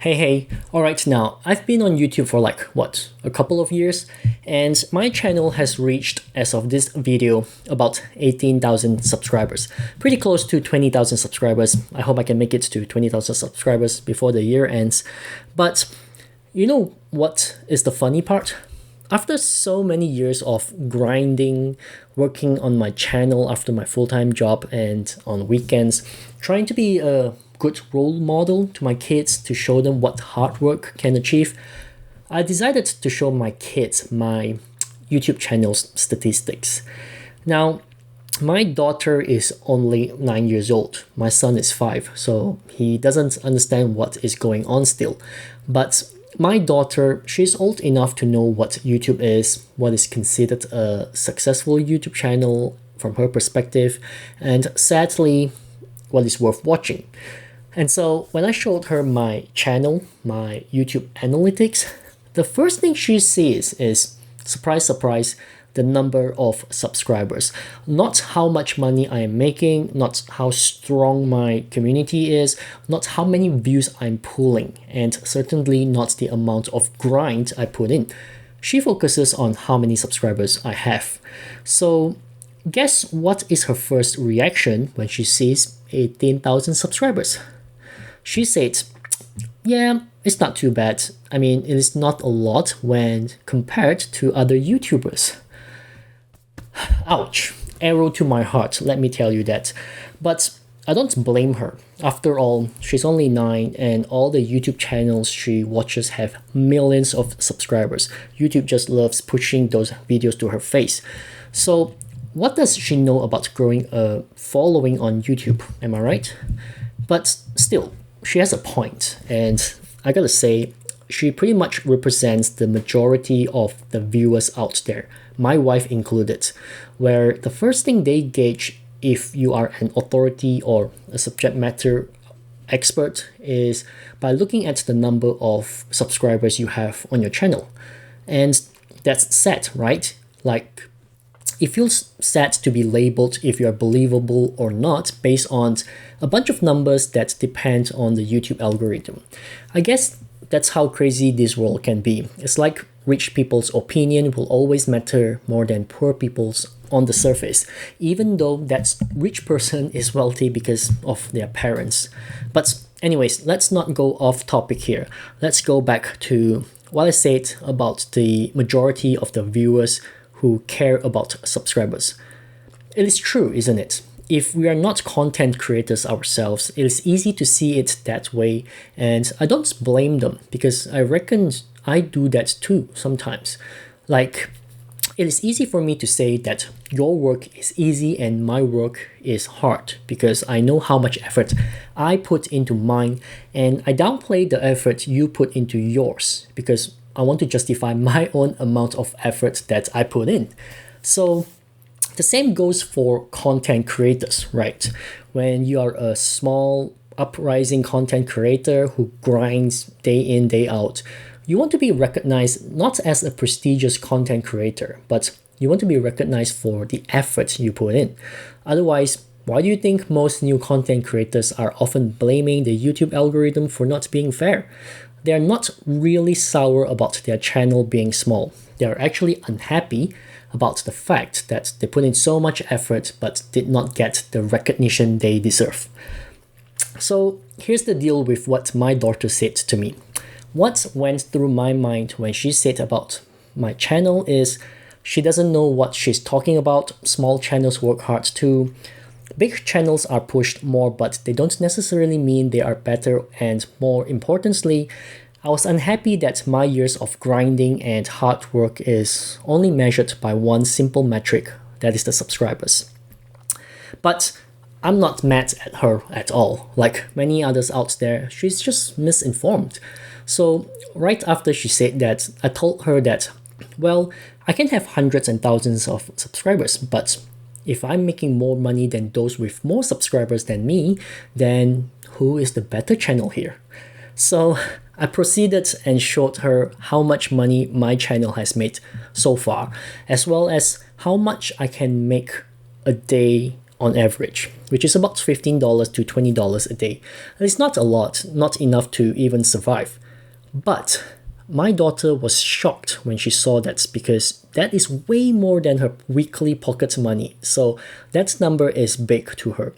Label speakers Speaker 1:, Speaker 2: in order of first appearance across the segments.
Speaker 1: Hey, alright now, I've been on YouTube for a couple of years, and my channel has reached, as of this video, about 18,000 subscribers. Pretty close to 20,000 subscribers. I hope I can make it to 20,000 subscribers before the year ends. But you know what is the funny part? After so many years of grinding, working on my channel after my full-time job and on weekends, trying to be a good role model to my kids to show them what hard work can achieve, I decided to show my kids my YouTube channel's statistics. Now, my daughter is only 9 years old. My son is 5, so he doesn't understand what is going on still. But my daughter, she's old enough to know what YouTube is, what is considered a successful YouTube channel from her perspective, and sadly, what is worth watching. And so when I showed her my channel, my YouTube analytics, the first thing she sees is, surprise, surprise, the number of subscribers. Not how much money I am making, not how strong my community is, not how many views I'm pulling, and certainly not the amount of grind I put in. She focuses on how many subscribers I have. So guess what is her first reaction when she sees 18,000 subscribers? She said, yeah, it's not too bad. I mean, it is not a lot when compared to other YouTubers. Ouch, arrow to my heart, let me tell you that. But I don't blame her. After all, she's only 9 and all the YouTube channels she watches have millions of subscribers. YouTube just loves pushing those videos to her face. So what does she know about growing a following on YouTube? Am I right? But still, she has a point, and I gotta say, she pretty much represents the majority of the viewers out there, my wife included, where the first thing they gauge if you are an authority or a subject matter expert is by looking at the number of subscribers you have on your channel. And that's sad, right? Like, it feels sad to be labeled if you're believable or not based on a bunch of numbers that depend on the YouTube algorithm. I guess that's how crazy this world can be. It's like rich people's opinion will always matter more than poor people's on the surface, even though that rich person is wealthy because of their parents. But anyways, let's not go off topic here. Let's go back to what I said about the majority of the viewers who care about subscribers. It is true, isn't it? If we are not content creators ourselves, it is easy to see it that way, and I don't blame them because I reckon I do that too sometimes. Like, it is easy for me to say that your work is easy and my work is hard because I know how much effort I put into mine, and I downplay the effort you put into yours because I want to justify my own amount of effort that I put in. So the same goes for content creators, right? When you are a small uprising content creator who grinds day in, day out, you want to be recognized not as a prestigious content creator, but you want to be recognized for the effort you put in. Otherwise, why do you think most new content creators are often blaming the YouTube algorithm for not being fair? They are not really sour about their channel being small. They are actually unhappy about the fact that they put in so much effort but did not get the recognition they deserve. So here's the deal with what my daughter said to me. What went through my mind when she said about my channel is she doesn't know what she's talking about. Small channels work hard too. Big channels are pushed more, but they don't necessarily mean they are better, and more importantly, I was unhappy that my years of grinding and hard work is only measured by one simple metric, that is the subscribers. But I'm not mad at her at all. Like many others out there, she's just misinformed. So right after she said that, I told her that, well, I can have hundreds and thousands of subscribers, but if I'm making more money than those with more subscribers than me, then who is the better channel here? So I proceeded and showed her how much money my channel has made so far, as well as how much I can make a day on average, which is about $15 to $20 a day. And it's not a lot, not enough to even survive. But my daughter was shocked when she saw that, because that is way more than her weekly pocket money. So that number is big to her.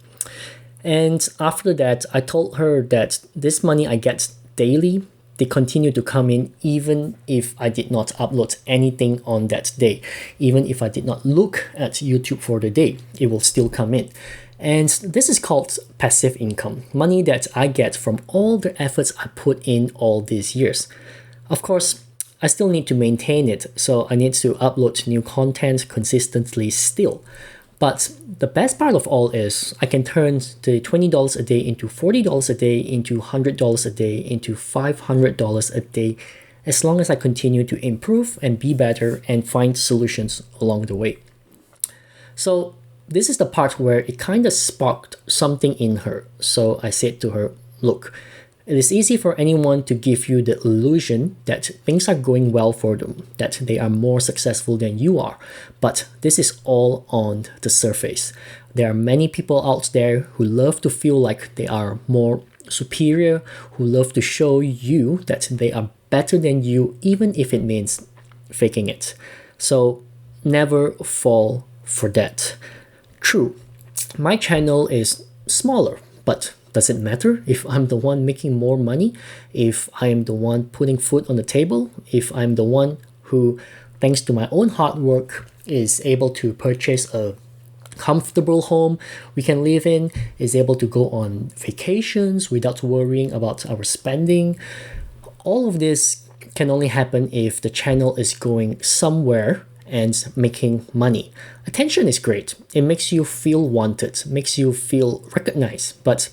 Speaker 1: And after that, I told her that this money I get daily, they continue to come in even if I did not upload anything on that day. Even if I did not look at YouTube for the day, it will still come in. And this is called passive income, money that I get from all the efforts I put in all these years. Of course, I still need to maintain it, so I need to upload new content consistently still. But the best part of all is I can turn the $20 a day into $40 a day, into $100 a day, into $500 a day, as long as I continue to improve and be better and find solutions along the way. So this is the part where it kind of sparked something in her. So I said to her, look, it is easy for anyone to give you the illusion that things are going well for them, that they are more successful than you are. But this is all on the surface. There are many people out there who love to feel like they are more superior, who love to show you that they are better than you, even if it means faking it. So never fall for that. True, my channel is smaller, but does it matter if I'm the one making more money? If I am the one putting food on the table? If I'm the one who, thanks to my own hard work, is able to purchase a comfortable home we can live in, is able to go on vacations without worrying about our spending? All of this can only happen if the channel is going somewhere and making money. Attention is great. It makes you feel wanted, makes you feel recognized, but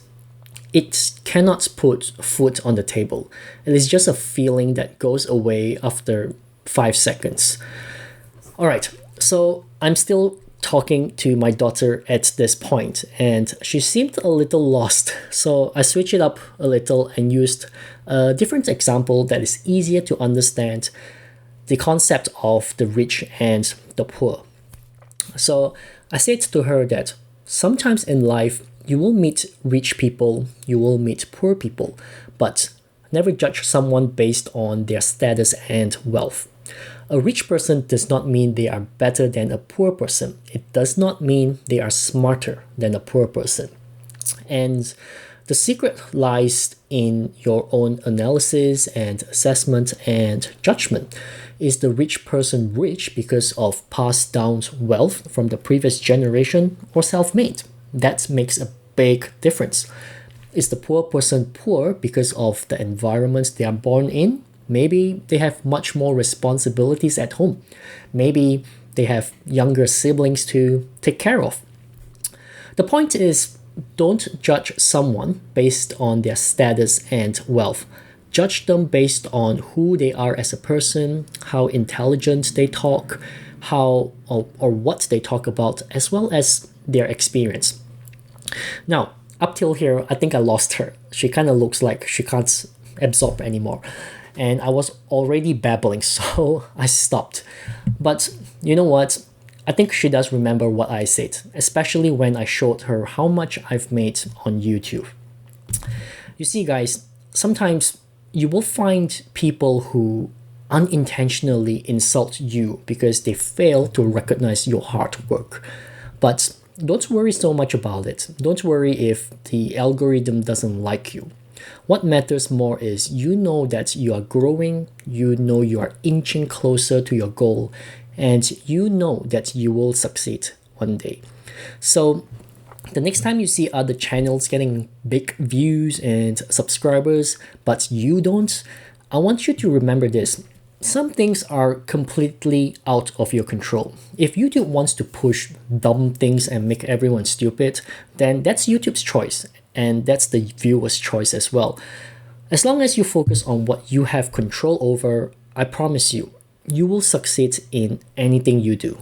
Speaker 1: it cannot put food on the table. It is just a feeling that goes away after 5 seconds. All right, so I'm still talking to my daughter at this point, and she seemed a little lost. So I switched it up a little and used a different example that is easier to understand, the concept of the rich and the poor. So I said to her that sometimes in life, you will meet rich people, you will meet poor people, but never judge someone based on their status and wealth. A rich person does not mean they are better than a poor person. It does not mean they are smarter than a poor person. And the secret lies in your own analysis and assessment and judgment. Is the rich person rich because of passed down wealth from the previous generation, or self-made? That makes a big difference. Is the poor person poor because of the environments they are born in? Maybe they have much more responsibilities at home. Maybe they have younger siblings to take care of. The point is, don't judge someone based on their status and wealth. Judge them based on who they are as a person, how intelligent they talk, how or what they talk about, as well as their experience. Now, up till here, I think I lost her. She kind of looks like she can't absorb anymore. And I was already babbling, so I stopped. But you know what? I think she does remember what I said, especially when I showed her how much I've made on YouTube. You see, guys, sometimes you will find people who unintentionally insult you because they fail to recognize your hard work. But don't worry so much about it. Don't worry if the algorithm doesn't like you. What matters more is you know that you are growing, you know you are inching closer to your goal, and you know that you will succeed one day. So the next time you see other channels getting big views and subscribers, but you don't, I want you to remember this. Some things are completely out of your control. If YouTube wants to push dumb things and make everyone stupid, then that's YouTube's choice, and that's the viewer's choice as well. As long as you focus on what you have control over, I promise you, you will succeed in anything you do.